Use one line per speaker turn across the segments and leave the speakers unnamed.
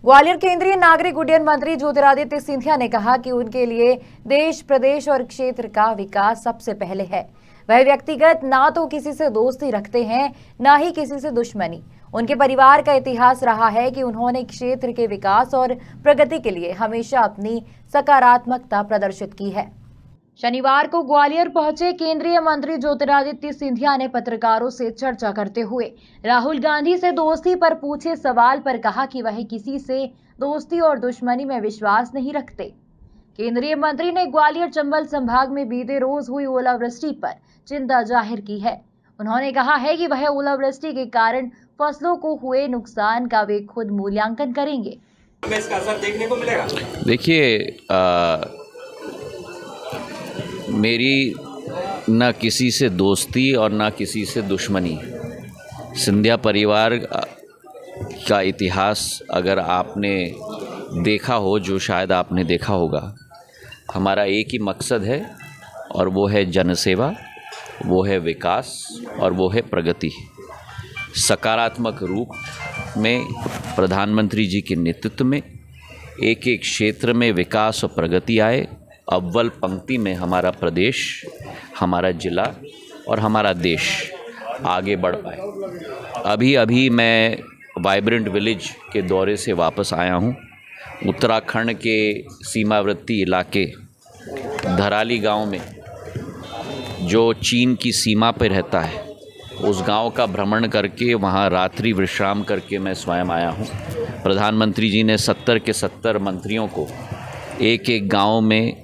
ग्वालियर केंद्रीय नागरिक उड्डयन मंत्री ज्योतिरादित्य सिंधिया ने कहा कि उनके लिए देश, प्रदेश और क्षेत्र का विकास सबसे पहले है। वह व्यक्तिगत ना तो किसी से दोस्ती रखते हैं, ना ही किसी से दुश्मनी। उनके परिवार का इतिहास रहा है कि उन्होंने क्षेत्र के विकास और प्रगति के लिए हमेशा अपनी सकारात्मकता प्रदर्शित की है। शनिवार को ग्वालियर पहुंचे केंद्रीय मंत्री ज्योतिरादित्य सिंधिया ने पत्रकारों से चर्चा करते हुए राहुल गांधी से दोस्ती पर पूछे सवाल पर कहा कि वह किसी से दोस्ती और दुश्मनी में विश्वास नहीं रखते। केंद्रीय मंत्री ने ग्वालियर चंबल संभाग में बीते रोज हुई ओलावृष्टि पर चिंता जाहिर की है। उन्होंने कहा है कि वह ओलावृष्टि के कारण फसलों को हुए नुकसान का वे खुद मूल्यांकन करेंगे।
हमें इसका असर देखने को मिलेगा।
देखिए, मेरी न किसी से दोस्ती और न किसी से दुश्मनी। सिंधिया परिवार का इतिहास अगर आपने देखा हो, जो शायद आपने देखा होगा, हमारा एक ही मकसद है और वो है जनसेवा, वो है विकास और वो है प्रगति। सकारात्मक रूप में प्रधानमंत्री जी के नेतृत्व में एक एक क्षेत्र में विकास और प्रगति आए। अव्वल पंक्ति में हमारा प्रदेश, हमारा जिला और हमारा देश आगे बढ़ पाए। अभी मैं वाइब्रेंट विलेज के दौरे से वापस आया हूँ। उत्तराखंड के सीमावर्ती इलाके धराली गांव में, जो चीन की सीमा पर रहता है, उस गांव का भ्रमण करके वहां रात्रि विश्राम करके मैं स्वयं आया हूं। प्रधानमंत्री जी ने 70 के 70 मंत्रियों को एक एक गांव में,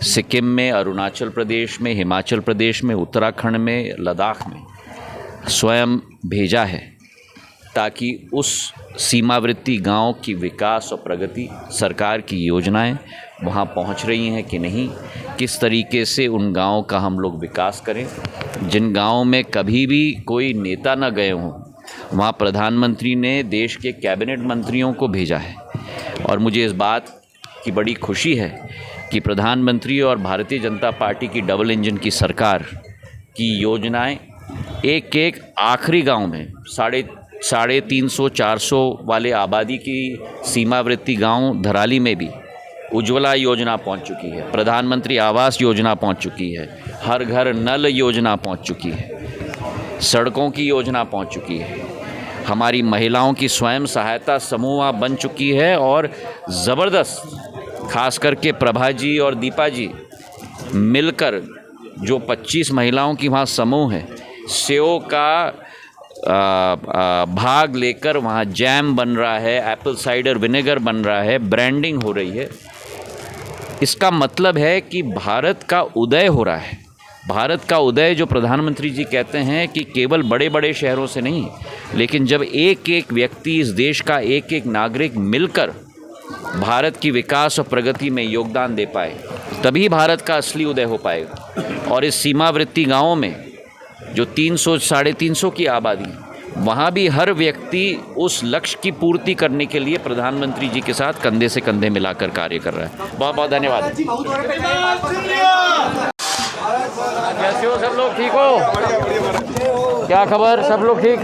सिक्किम में, अरुणाचल प्रदेश में, हिमाचल प्रदेश में, उत्तराखंड में, लद्दाख में स्वयं भेजा है, ताकि उस सीमावर्ती गांव की विकास और प्रगति, सरकार की योजनाएं वहां पहुंच रही हैं कि नहीं, किस तरीके से उन गांवों का हम लोग विकास करें। जिन गांवों में कभी भी कोई नेता न गए हों, वहां प्रधानमंत्री ने देश के कैबिनेट मंत्रियों को भेजा है। और मुझे इस बात की बड़ी खुशी है कि प्रधानमंत्री और भारतीय जनता पार्टी की डबल इंजन की सरकार की योजनाएं एक एक आखिरी गांव में, 350-400 वाले आबादी की सीमावर्ती गांव धराली में भी उज्ज्वला योजना पहुंच चुकी है, प्रधानमंत्री आवास योजना पहुंच चुकी है, हर घर नल योजना पहुंच चुकी है, सड़कों की योजना पहुंच चुकी है, हमारी महिलाओं की स्वयं सहायता समूह बन चुकी है। और ज़बरदस्त, खास करके प्रभा जी और दीपा जी मिलकर, जो 25 महिलाओं की वहाँ समूह है, सेव का भाग लेकर वहाँ जैम बन रहा है, एप्पल साइडर विनेगर बन रहा है, ब्रांडिंग हो रही है। इसका मतलब है कि भारत का उदय हो रहा है। भारत का उदय, जो प्रधानमंत्री जी कहते हैं कि केवल बड़े बड़े शहरों से नहीं, लेकिन जब एक एक व्यक्ति, इस देश का एक एक नागरिक मिलकर भारत की विकास और प्रगति में योगदान दे पाए, तभी भारत का असली उदय हो पाएगा। और इस सीमावर्ती गांवों में जो 300-350 की आबादी, वहाँ भी हर व्यक्ति उस लक्ष्य की पूर्ति करने के लिए प्रधानमंत्री जी के साथ कंधे से कंधे मिलाकर कार्य कर रहा है। बहुत बहुत धन्यवाद। कैसे हो सब लोग? ठीक हो? क्या खबर? सब लोग ठीक?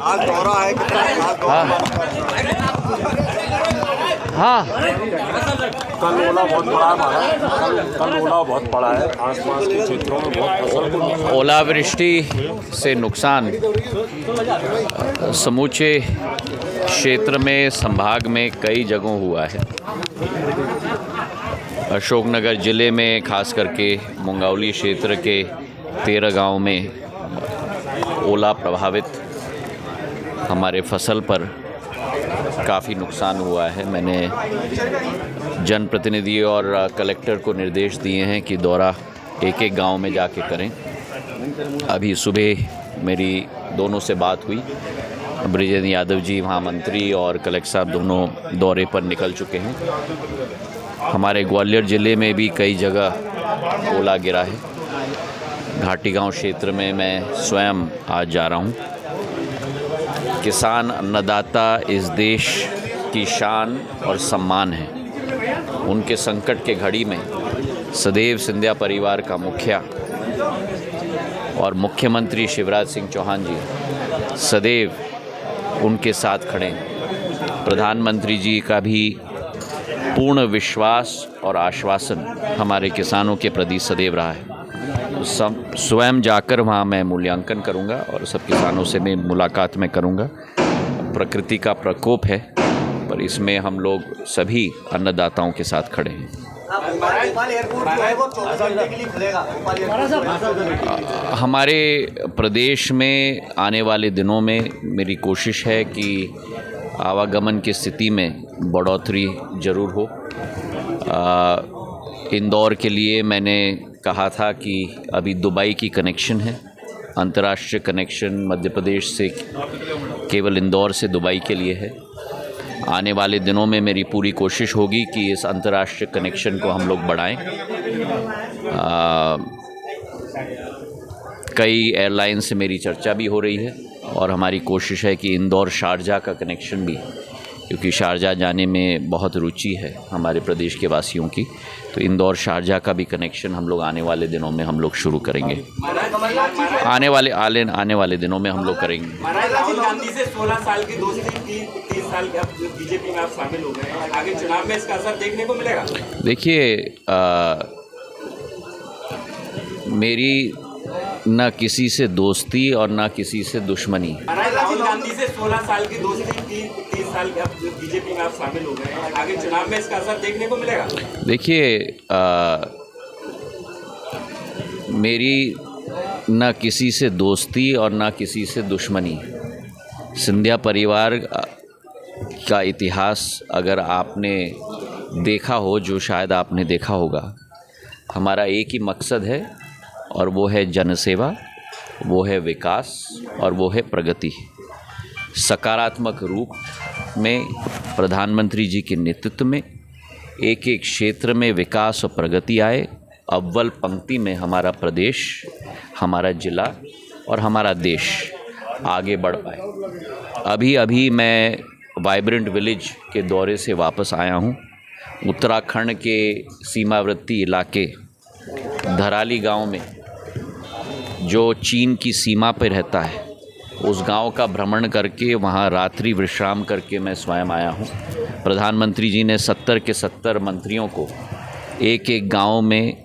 आज दौरा है,
हाँ,
कल ओला बहुत बड़ा है कल ओला बहुत बड़ा है, आसपास के क्षेत्रों में बहुत फसल को
ओलावृष्टि से नुकसान समूचे क्षेत्र में, संभाग में कई जगहों हुआ है। अशोकनगर ज़िले में खास करके मुंगावली क्षेत्र के 13 गांव में ओला प्रभावित हमारे फसल पर काफ़ी नुकसान हुआ है। मैंने जनप्रतिनिधि और कलेक्टर को निर्देश दिए हैं कि दौरा एक एक गांव में जाके करें। अभी सुबह मेरी दोनों से बात हुई। ब्रिजेंद्र यादव जी वहाँ मंत्री और कलेक्टर साहब दोनों दौरे पर निकल चुके हैं। हमारे ग्वालियर ज़िले में भी कई जगह ओला गिरा है। घाटी गांव क्षेत्र में मैं स्वयं आज जा रहा हूँ। किसान अन्नदाता इस देश की शान और सम्मान है। उनके संकट के घड़ी में सदैव सिंधिया परिवार का मुखिया और मुख्यमंत्री शिवराज सिंह चौहान जी सदैव उनके साथ खड़े हैं। प्रधानमंत्री जी का भी पूर्ण विश्वास और आश्वासन हमारे किसानों के प्रति सदैव रहा है। स्वयं जाकर वहाँ मैं मूल्यांकन करूँगा और सब किसानों से मैं मुलाकात में करूँगा। प्रकृति का प्रकोप है, पर इसमें हम लोग सभी अन्नदाताओं के साथ खड़े हैं। हमारे प्रदेश में आने वाले दिनों में मेरी कोशिश है कि आवागमन की स्थिति में बढ़ोतरी ज़रूर हो। इंदौर के लिए मैंने कहा था कि अभी दुबई की कनेक्शन है, अंतर्राष्ट्रीय कनेक्शन मध्य प्रदेश से केवल इंदौर से दुबई के लिए है। आने वाले दिनों में मेरी पूरी कोशिश होगी कि इस अंतर्राष्ट्रीय कनेक्शन को हम लोग बढ़ाएं। कई एयरलाइन से मेरी चर्चा भी हो रही है और हमारी कोशिश है कि इंदौर शारजाह का कनेक्शन भी, क्योंकि शारजाह जाने में बहुत रुचि है हमारे प्रदेश के वासियों की, तो इंदौर शारजाह का भी कनेक्शन हम लोग आने वाले दिनों में हम लोग शुरू करेंगे। आने वाले दिनों में हम लोग करेंगे।
राहुल गांधी से 16 साल की दोस्ती, 30 साल के बीजेपी में आप शामिल हो गए हैं, आगे चुनाव में इसका असर देखने को मिलेगा?
देखिए, मेरी न किसी से दोस्ती और न किसी से दुश्मनी।
राहुल गांधी से 16 साल की दोस्ती, 30 साल के बीजेपी में आप शामिल हो गए हैं, आगे चुनाव में इसका असर देखने को मिलेगा?
देखिए, मेरी न किसी से दोस्ती और न किसी से दुश्मनी। सिंधिया परिवार का इतिहास अगर आपने देखा हो, जो शायद आपने देखा होगा, हमारा एक ही मकसद है और वो है जनसेवा, वो है विकास और वो है प्रगति। सकारात्मक रूप में प्रधानमंत्री जी के नेतृत्व में एक एक क्षेत्र में विकास और प्रगति आए। अव्वल पंक्ति में हमारा प्रदेश, हमारा ज़िला और हमारा देश आगे बढ़ पाए। अभी मैं वाइब्रेंट विलेज के दौरे से वापस आया हूँ। उत्तराखंड के सीमावर्ती इलाके धराली गांव में, जो चीन की सीमा पर रहता है, उस गांव का भ्रमण करके वहां रात्रि विश्राम करके मैं स्वयं आया हूं। प्रधानमंत्री जी ने 70 के 70 मंत्रियों को एक एक गांव में,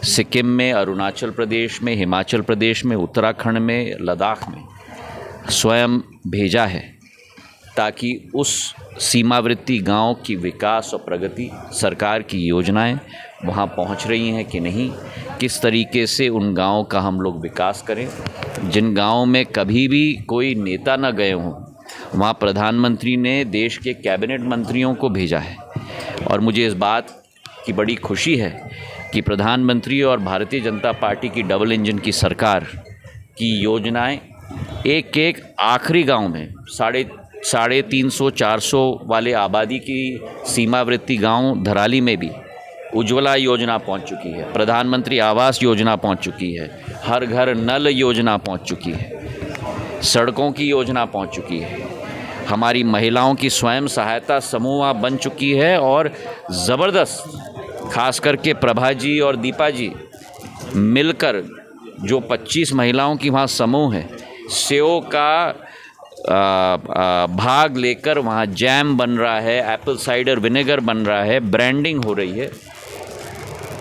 सिक्किम में, अरुणाचल प्रदेश में, हिमाचल प्रदेश में, उत्तराखंड में, लद्दाख में स्वयं भेजा है, ताकि उस सीमावर्ती गांव की विकास और प्रगति, सरकार की योजनाएं वहां पहुंच रही हैं कि नहीं, किस तरीके से उन गांवों का हम लोग विकास करें। जिन गांवों में कभी भी कोई नेता न गए हों, वहां प्रधानमंत्री ने देश के कैबिनेट मंत्रियों को भेजा है। और मुझे इस बात की बड़ी खुशी है कि प्रधानमंत्री और भारतीय जनता पार्टी की डबल इंजन की सरकार की योजनाएं एक एक आखिरी गांव में, 350-400 वाले आबादी की सीमावर्ती गांव धराली में भी उज्ज्वला योजना पहुंच चुकी है, प्रधानमंत्री आवास योजना पहुंच चुकी है, हर घर नल योजना पहुंच चुकी है, सड़कों की योजना पहुंच चुकी है, हमारी महिलाओं की स्वयं सहायता समूह बन चुकी है। और ज़बरदस्त, खास करके प्रभा जी और दीपा जी मिलकर, जो 25 महिलाओं की वहाँ समूह है, सेव का भाग लेकर वहाँ जैम बन रहा है, एप्पल साइडर विनेगर बन रहा है, ब्रांडिंग हो रही है।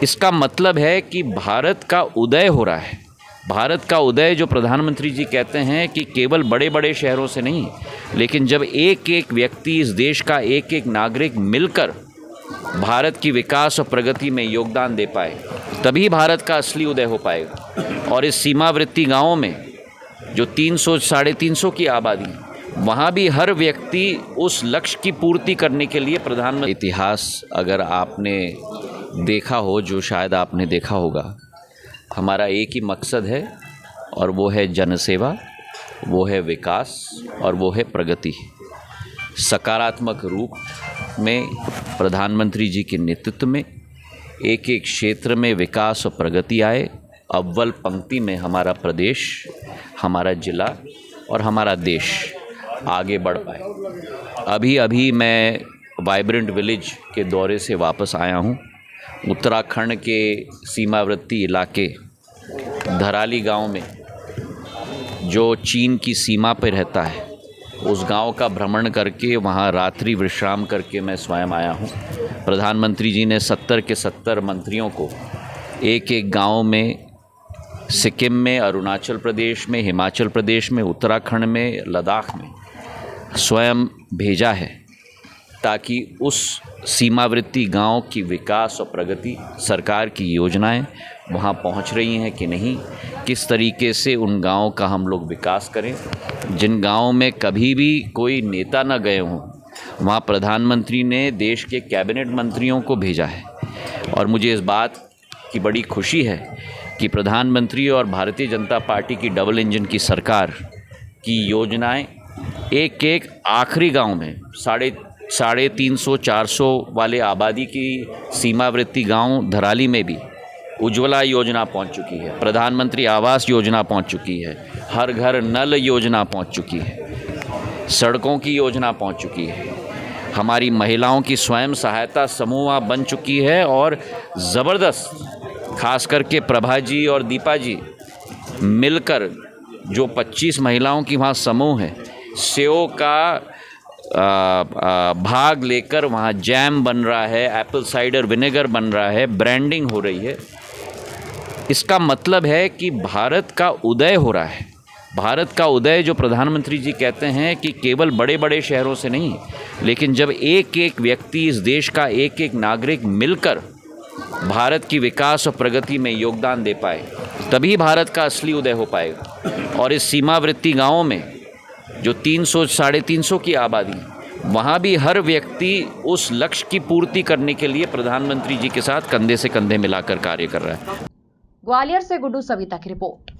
इसका मतलब है कि भारत का उदय हो रहा है। भारत का उदय, जो प्रधानमंत्री जी कहते हैं कि केवल बड़े बड़े शहरों से नहीं, लेकिन जब एक एक व्यक्ति, इस देश का एक एक नागरिक मिलकर भारत की विकास और प्रगति में योगदान दे पाए, तभी भारत का असली उदय हो पाएगा। और इस सीमावर्ती गाँवों में जो 300-350 की आबादी, वहाँ भी हर व्यक्ति उस लक्ष्य की पूर्ति करने के लिए प्रधानमंत्री। इतिहास अगर आपने देखा हो, जो शायद आपने देखा होगा, हमारा एक ही मकसद है और वो है जनसेवा, वो है विकास और वो है प्रगति। सकारात्मक रूप में प्रधानमंत्री जी के नेतृत्व में एक एक क्षेत्र में विकास और प्रगति आए। अव्वल पंक्ति में हमारा प्रदेश, हमारा ज़िला और हमारा देश आगे बढ़ पाए। अभी मैं वाइब्रेंट विलेज के दौरे से वापस आया हूँ। उत्तराखंड के सीमावर्ती इलाके धराली गांव में, जो चीन की सीमा पर रहता है, उस गांव का भ्रमण करके वहां रात्रि विश्राम करके मैं स्वयं आया हूं। प्रधानमंत्री जी ने 70 के 70 मंत्रियों को एक एक गांव में, सिक्किम में, अरुणाचल प्रदेश में, हिमाचल प्रदेश में, उत्तराखंड में, लद्दाख में स्वयं भेजा है ताकि उस सीमावर्ती गांव की विकास और प्रगति, सरकार की योजनाएं वहां पहुंच रही हैं कि नहीं, किस तरीके से उन गांवों का हम लोग विकास करें। जिन गांवों में कभी भी कोई नेता न गए हों, वहां प्रधानमंत्री ने देश के कैबिनेट मंत्रियों को भेजा है। और मुझे इस बात की बड़ी खुशी है कि प्रधानमंत्री और भारतीय जनता पार्टी की डबल इंजन की सरकार की योजनाएं एक एक आखिरी गांव में 350-400 वाले आबादी की सीमावर्ती गांव धराली में भी उज्ज्वला योजना पहुंच चुकी है, प्रधानमंत्री आवास योजना पहुंच चुकी है, हर घर नल योजना पहुंच चुकी है, सड़कों की योजना पहुंच चुकी है, हमारी महिलाओं की स्वयं सहायता समूह बन चुकी है। और ज़बरदस्त, खास करके प्रभा जी और दीपा जी मिलकर जो 25 महिलाओं की वहाँ समूह है, सेव का भाग लेकर वहाँ जैम बन रहा है, एप्पल साइडर विनेगर बन रहा है, ब्रांडिंग हो रही है। इसका मतलब है कि भारत का उदय हो रहा है। भारत का उदय जो प्रधानमंत्री जी कहते हैं कि केवल बड़े बड़े शहरों से नहीं, लेकिन जब एक एक व्यक्ति, इस देश का एक एक नागरिक मिलकर भारत की विकास और प्रगति में योगदान दे पाए, तभी भारत का असली उदय हो पाएगा। और इस सीमावर्ती गाँवों में जो 300-350 की आबादी, वहाँ भी हर व्यक्ति उस लक्ष्य की पूर्ति करने के लिए प्रधानमंत्री जी के साथ कंधे से कंधे मिलाकर कार्य कर रहा है।
ग्वालियर से गुड्डू सविता की रिपोर्ट।